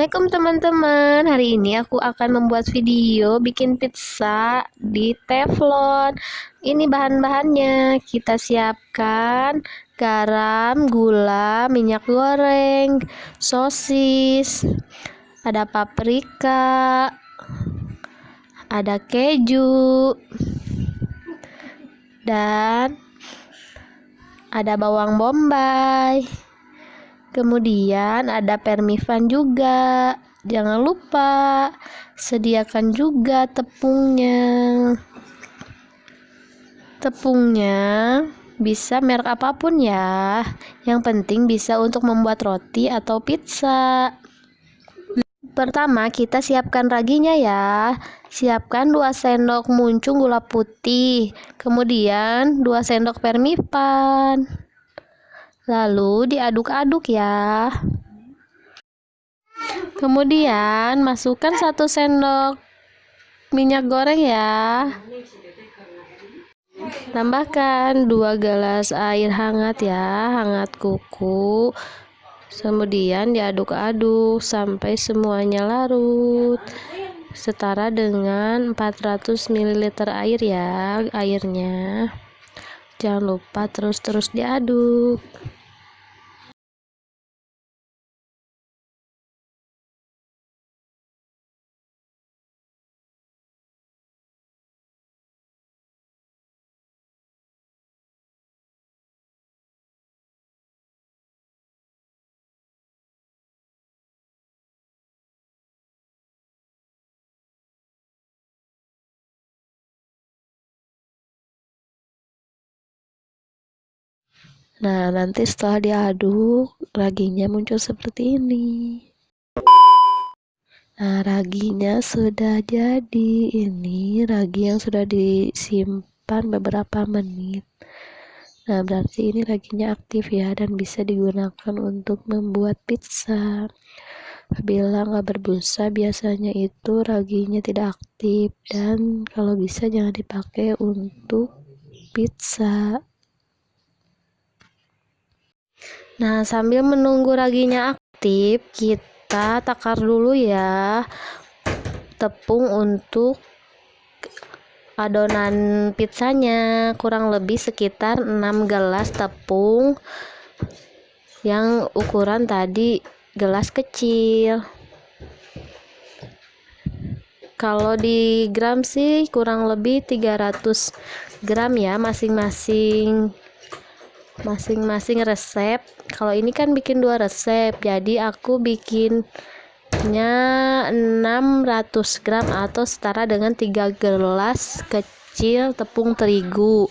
Assalamualaikum teman-teman. Hari ini aku akan membuat video bikin pizza di teflon. Ini bahan-bahannya. Kita siapkan garam, gula, minyak goreng, sosis, ada paprika, ada keju, dan ada bawang bombay. Kemudian ada permifan juga. Jangan lupa sediakan juga tepungnya. Tepungnya bisa merek apapun ya. Yang penting bisa untuk membuat roti atau pizza. Pertama kita siapkan raginya ya. Siapkan 2 sendok muncung gula putih. Kemudian 2 sendok permifan. Lalu diaduk-aduk ya. Kemudian masukkan 1 sendok minyak goreng ya. Tambahkan 2 gelas air hangat ya, hangat kuku. Kemudian diaduk-aduk sampai semuanya larut. Setara dengan 400 ml air ya, airnya. Jangan lupa terus-terus diaduk. Nah, nanti setelah diaduk, raginya muncul seperti ini. Nah, raginya sudah jadi. Ini ragi yang sudah disimpan beberapa menit. Nah, berarti ini raginya aktif ya, dan bisa digunakan untuk membuat pizza. Apabila nggak berbusa, biasanya itu raginya tidak aktif, dan kalau bisa jangan dipakai untuk pizza. Nah, sambil menunggu raginya aktif, kita takar dulu ya tepung untuk adonan pizzanya. Kurang lebih sekitar 6 gelas tepung yang ukuran tadi gelas kecil. Kalau di gram sih kurang lebih 300 gram ya, masing-masing resep. Kalau ini kan bikin 2 resep, jadi aku bikinnya 600 gram atau setara dengan 3 gelas kecil tepung terigu.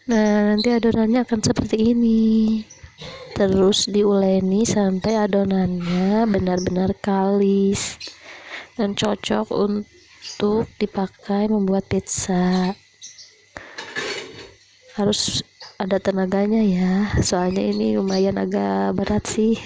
Nah, nanti adonannya akan seperti ini. Terus diuleni sampai adonannya benar-benar kalis dan cocok untuk dipakai membuat pizza. Harus ada tenaganya ya, soalnya ini lumayan agak berat sih.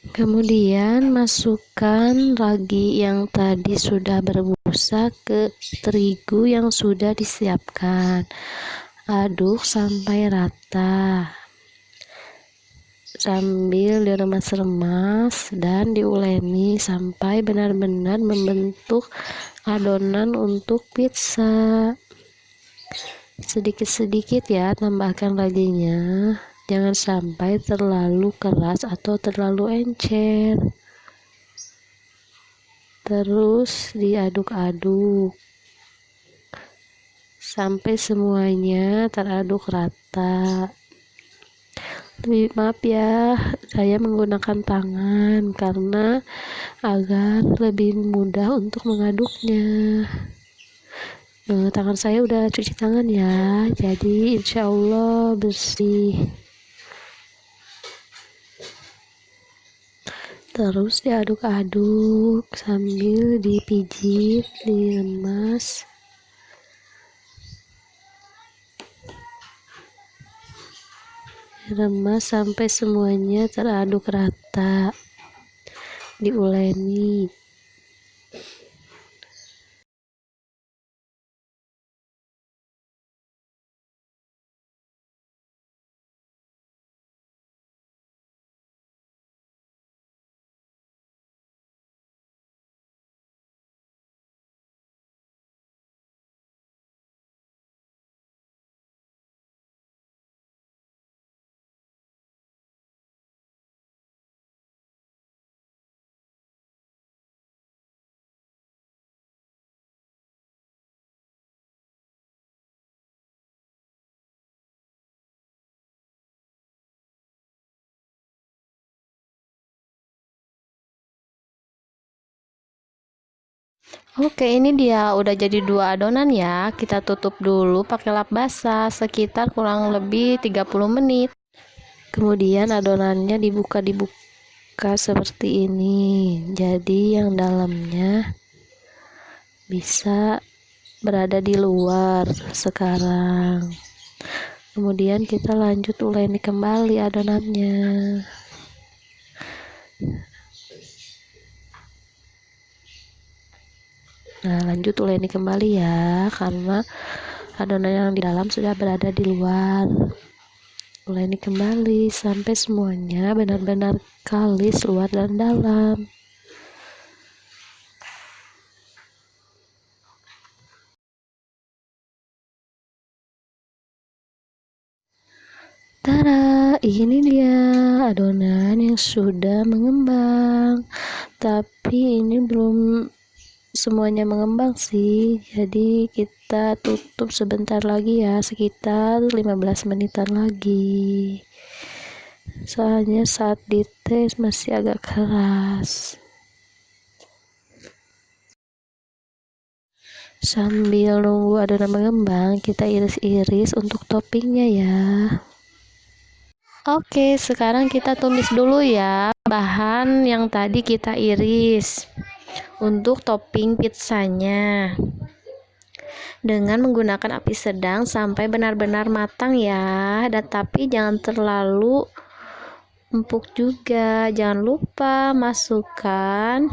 Kemudian masukkan ragi yang tadi sudah berbusa ke terigu yang sudah disiapkan. Aduk sampai rata sambil diremas-remas dan diuleni sampai benar-benar membentuk adonan untuk pizza. Sedikit-sedikit ya tambahkan raginya. Jangan sampai terlalu keras atau terlalu encer. Terus diaduk-aduk sampai semuanya teraduk rata. Maaf ya, saya menggunakan tangan karena agar lebih mudah untuk mengaduknya. Tangan saya udah cuci tangan ya, jadi insya Allah bersih. Terus diaduk-aduk sambil dipijit, diremas. Remas sampai semuanya teraduk rata, diuleni. Oke, ini dia udah jadi 2 adonan ya. Kita tutup dulu pakai lap basah sekitar kurang lebih 30 menit. Kemudian adonannya dibuka seperti ini. Jadi yang dalamnya bisa berada di luar sekarang. Kemudian kita lanjut uleni kembali adonannya. Nah, lanjut uleni kembali ya, karena adonan yang di dalam sudah berada di luar. Uleni kembali sampai semuanya benar-benar kalis luar dan dalam. Tada, ini dia adonan yang sudah mengembang. Tapi ini belum semuanya mengembang sih, jadi kita tutup sebentar lagi ya, sekitar 15 menitan lagi, soalnya saat dites masih agak keras. Sambil nunggu adonan mengembang, kita iris-iris untuk toppingnya ya. Oke, sekarang kita tumis dulu ya bahan yang tadi kita iris untuk topping pizzanya dengan menggunakan api sedang sampai benar-benar matang ya, dan tapi jangan terlalu empuk juga. Jangan lupa masukkan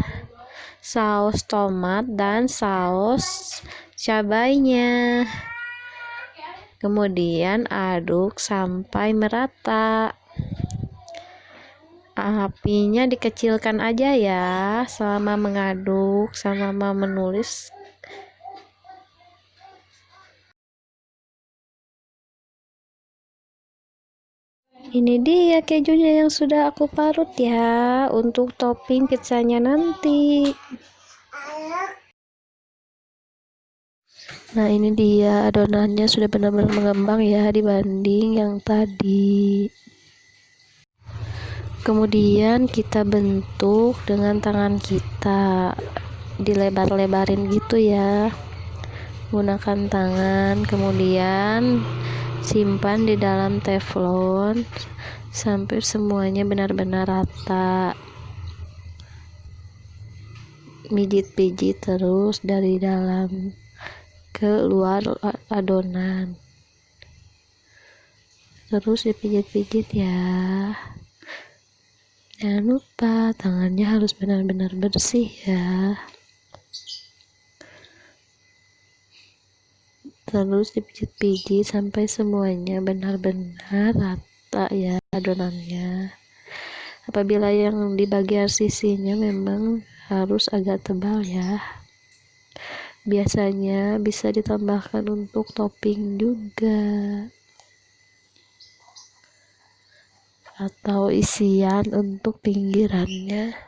saus tomat dan saus cabainya, kemudian aduk sampai merata. Apinya dikecilkan aja ya selama mengaduk, selama menulis. Ini dia kejunya yang sudah aku parut ya untuk topping pizzanya nanti. Nah, ini dia adonannya sudah benar-benar mengembang ya dibanding yang tadi. Kemudian kita bentuk dengan tangan kita, dilebar-lebarin gitu ya, gunakan tangan, kemudian simpan di dalam teflon sampai semuanya benar-benar rata. Pijit-pijit terus dari dalam ke luar adonan, terus dipijit-pijit ya. Jangan lupa tangannya harus benar-benar bersih ya. Terus dipijit-pijit sampai semuanya benar-benar rata ya adonannya. Apabila yang di bagian sisinya memang harus agak tebal ya. Biasanya bisa ditambahkan untuk topping juga, atau isian untuk pinggirannya.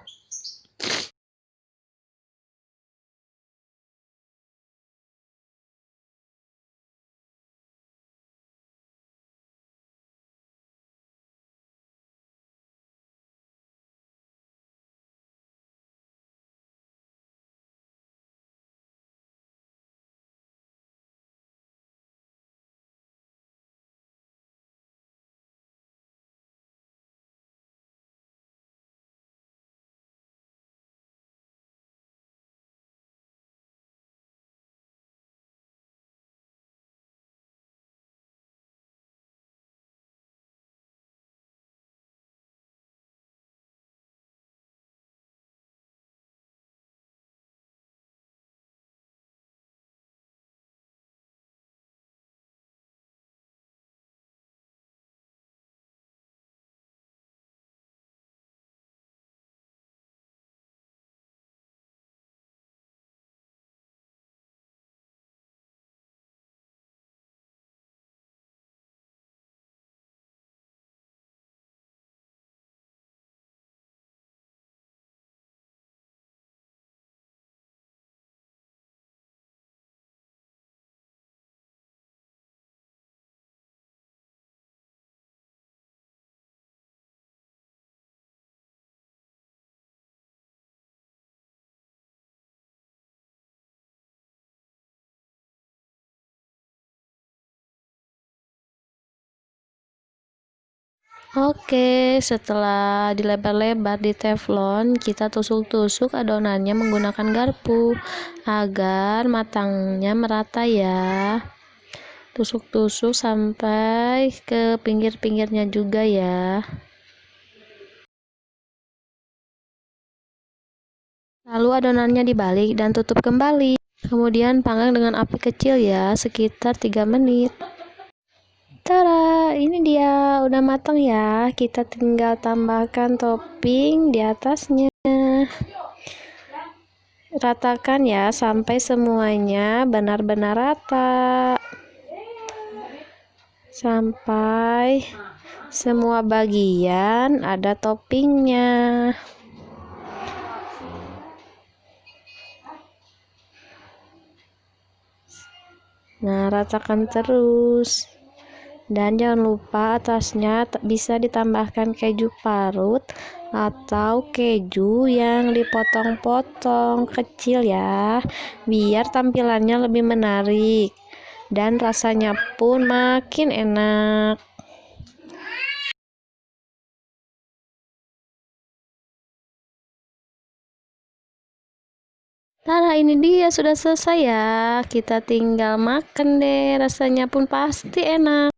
Oke, setelah dilebar-lebar di teflon, kita tusuk-tusuk adonannya menggunakan garpu agar matangnya merata ya. Tusuk-tusuk sampai ke pinggir-pinggirnya juga ya. Lalu adonannya dibalik dan tutup kembali. Kemudian panggang dengan api kecil ya, sekitar 3 menit. Tada, ini dia udah matang ya. Kita tinggal tambahkan topping di atasnya. Ratakan ya sampai semuanya benar-benar rata. Sampai semua bagian ada toppingnya. Nah, ratakan terus. Dan jangan lupa atasnya bisa ditambahkan keju parut atau keju yang dipotong-potong kecil ya, biar tampilannya lebih menarik dan rasanya pun makin enak. Nah, ini dia sudah selesai ya. Kita tinggal makan deh, rasanya pun pasti enak.